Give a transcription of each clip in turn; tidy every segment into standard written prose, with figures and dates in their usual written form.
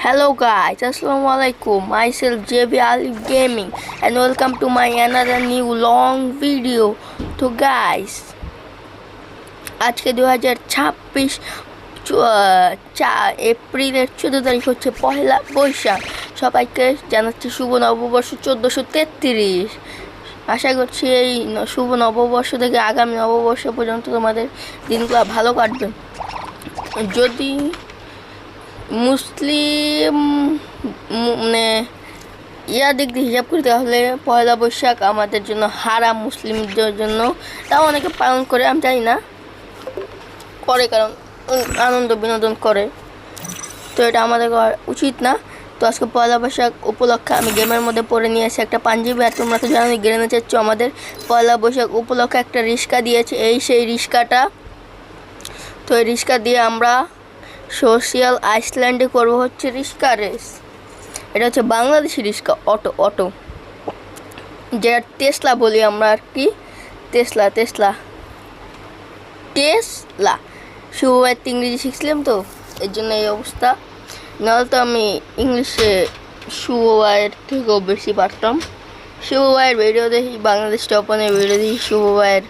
Hello guys, Assalamualaikum. Myself JB Alif Gaming and welcome to my another new long video. তো guys, আজকে 2026 এপ্রিলের 14 তারিখ হচ্ছে পহেলা বৈশাখ। সবাইকে জানাচ্ছি শুভ নববর্ষ 1433। আশা করছি এই শুভ নববর্ষ থেকে আগামী নববর্ষ পর্যন্ত তোমাদের দিনগুলো ভালো কাটবে। যদি মুসলিম মানে দিক দিয়ে হিসাব করি তাহলে পয়লা বৈশাখ আমাদের জন্য হারাম, মুসলিমদের জন্য তাও অনেকে পালন করে, আমি জানি না করে, কারণ আনন্দ বিনোদন করে, তো এটা আমাদের করা উচিত না। তো আজকে পয়লা বৈশাখ উপলক্ষে আমি গেমের মধ্যে পরে নিয়ে এসে একটা পাঞ্জাবি, আর তোমরা তো জানো গেমে চাচ্ছ আমাদের পয়লা বৈশাখ উপলক্ষে একটা রিক্সা দিয়েছে, এই সেই রিক্সাটা। তো এই রিক্সা দিয়ে আমরা সোশ্যাল আইসল্যান্ডে করবো হচ্ছে রিক্সা রেস। এটা হচ্ছে বাংলাদেশি রিক্সা, অটো যেটা টেসলা বলি আমরা আর কি, টেসলা শুভবার ইংরেজি শিখছিলাম তো এর জন্য এই অবস্থা, নাহলে তো আমি ইংলিশে শুভবাইয়ের থেকেও বেশি পারতাম। শুভবাইয়ের ভিডিও দেখি, বাংলাদেশ টপনের ভিডিও দেখি, শুভবাইয়ের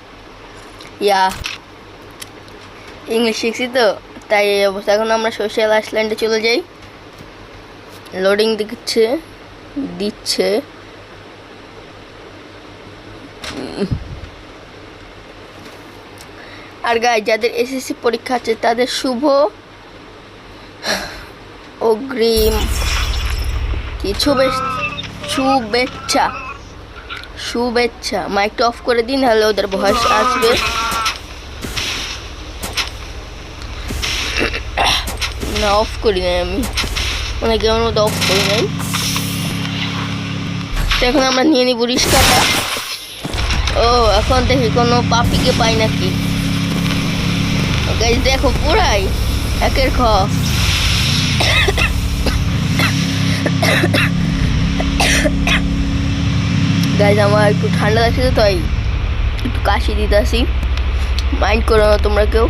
ইংলিশ শিখছি তো তাই এই অবস্থা। এখন আমরা সোশ্যাল আইসল্যান্ডে চলে যাই। লোডিং দিচ্ছে আর গাইস, যাদের এসএসসি পরীক্ষা আছে তাদের অগ্রিম শুভেচ্ছা। মাইকটা অফ করে দিন, নাহলে ওদের ভয়েস আসবে না। অফ করি নাই আমি, মানে গেমের মধ্যে অফ করি নাই। তো এখন আমরা নিয়ে নিব রিক্সাটা। ও এখন দেখি কোনো পাপিকে পাই নাকি। গাইস দেখো পুরাই একের গাইস আমার একটু ঠান্ডা লাগছে তো তাই একটু কাশি দিতেছি, মাইন্ড করো না তোমরা কেউ,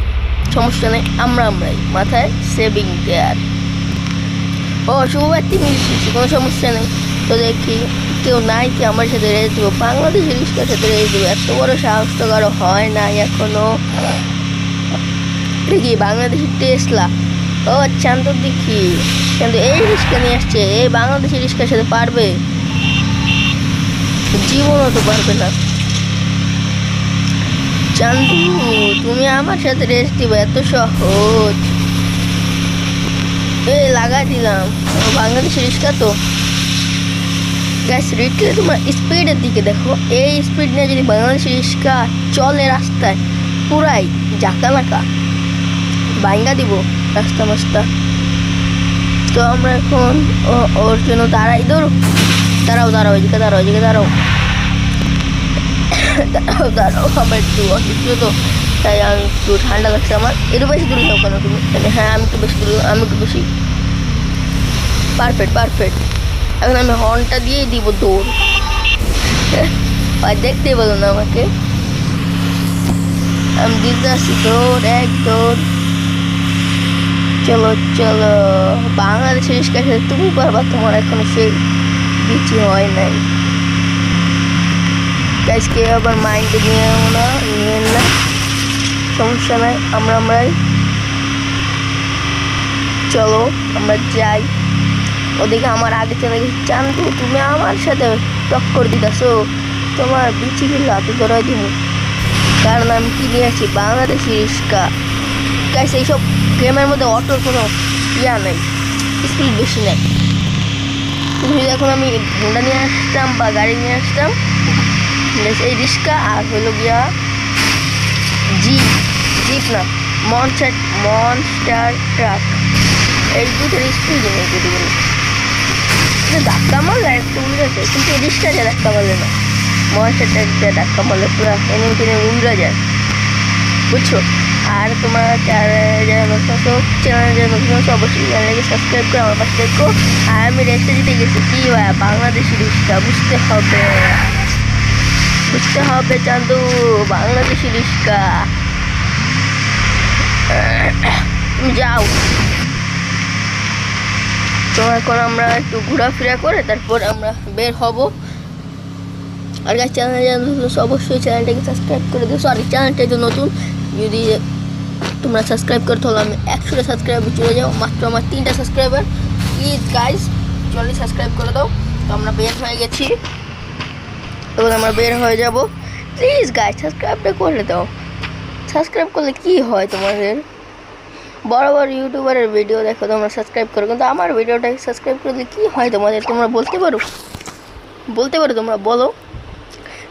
সমস্যা নেই। আমরাই মাথায় সেভিং দেয়ার। ও শুভবার ইংলিশ শিখছি, কোনো সমস্যা নেই। তো দেখি কেউ নাই কি আমার সাথে রেস দেবো, বাংলাদেশের রিক্সার সাথে রেস দেবো। এত বড় সাহস তো কারো হয় নাই এখনো। দেখি বাংলাদেশের টেসলা, ও চান্দর দেখি কিন্তু এই রিক্সা নিয়ে আসছে, এই বাংলাদেশের রিক্সার সাথে পারবে? জীবনও তো পারবে না। চান্দু তুমি আমার সাথে রেস দিবে, এত সহজ? লাগাই দিলাম, বাংলাদেশের রিক্সা তো। গ্যাস রিক্সা তোমার স্পিডের দিকে দেখো, এই স্পিড নিয়ে যদি বাংলাদেশের রিক্সা চলে রাস্তায় পুরাই জাকানাকা ভাঙ্গা দিব রাস্তা মাস্তা। তো আমরা এখন ওর জন্য দাঁড়াই, দাঁড়াও এদিকে দাঁড়াও আমার একটু অসুস্থ তো তাই আমি একটু ঠান্ডা লাগছে আমার। একটু বেশি দূরে যাও কেন তুমি? হ্যাঁ আমি একটু বেশি পারফেক্ট। এখন আমি হর্নটা দিয়েই দিব দৌড়, আর দেখতেই বলো না আমাকে, আমি দিতে আসছি দৌড়। চলো বাংলাদেশের রিক্সার সাথে তুমি পারবা, তোমার এখনো সেই বিচি হয় নাই। গাইসকে আবার মাইন্ডে নিয়েন না, সমস্যা নাই। আমরাই চলো আমরা যাই। ওদিকে আমার আগে চলে গেছি। চান্দু তুমি আমার সাথে টক্কর দিতেছো, তোমার বিচি গুলো হাতে ধরাই দিব, কারণ আমি কি নিয়ে আসছি বাংলাদেশি রিক্সা। গাইস এইসব গেমের মধ্যে অটোর কোনো নেই, স্পিড বেশি নেই। তুমি এখন আমি হোন্ডা নিয়ে আসতাম বা গাড়ি নিয়ে আসতাম, এই রিক্সা আর হলো গিয়া জিপ না মনস্টার ট্রাক, এই দুটোর স্পিড নেই। ধাক্কা মারলে একটু উড়ে যায়, কিন্তু রিক্সা যায় ধাক্কা মারলে না, মনস্টার ট্রাক দিয়ে ধাক্কা মারলে পুরো এনে উড়ে যায়, বুঝছো? আর তোমার চ্যানেলে অবশ্যই চ্যানেলকে সাবস্ক্রাইব করে আমার পাশে দেখো। আর আমি রেসে দিতে গেছি কি বাংলাদেশি রিক্সা, বুঝতে হবে চান্দু, বাংলাদেশি রিক্সা। তুমি যাও, তো তো এখন আমরা একটু ঘোরাফেরা করে তারপর আমরা বের হব। আর গাইস চ্যানেলে অবশ্যই চ্যানেলটাকে সাবস্ক্রাইব করে দিও। সরি চ্যানেলটা তো নতুন, যদি তোমরা সাবস্ক্রাইব করতে হলে আমি 100 সাবস্ক্রাইবার চলে যাও, মাত্র আমার 3টা সাবস্ক্রাইবার। প্লিজ গাইস জলদি সাবস্ক্রাইব করে দাও। তো আমরা বের হয়ে গেছি, এবার আমরা বের হয়ে যাব। প্লিজ গাইস সাবস্ক্রাইবটা করে দাও। সাবস্ক্রাইব করলে কি হয় তোমাদের? বড় বড় ইউটিউবারের ভিডিও দেখো তোমরা সাবস্ক্রাইব করো, কিন্তু আমার ভিডিওটাকে সাবস্ক্রাইব করলে কি হয় তোমাদের? তোমরা বলতে পারো তোমরা বলো।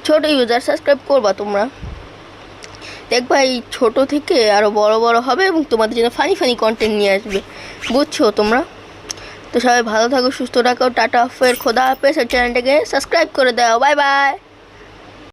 ছোট ইউজার সাবস্ক্রাইব করবা তোমরা, দেখবা এই ছোট থেকে আরও বড় বড় হবে এবং তোমাদের জন্য ফানি ফানি কন্টেন্ট নিয়ে আসবে, বুঝছো তোমরা? তো সবাই ভালো থাকো, সুস্থ থাকো, টাটা, ফের খোদা হাফেজ। চ্যানেলটাকে সাবস্ক্রাইব করে দাও। Bye bye.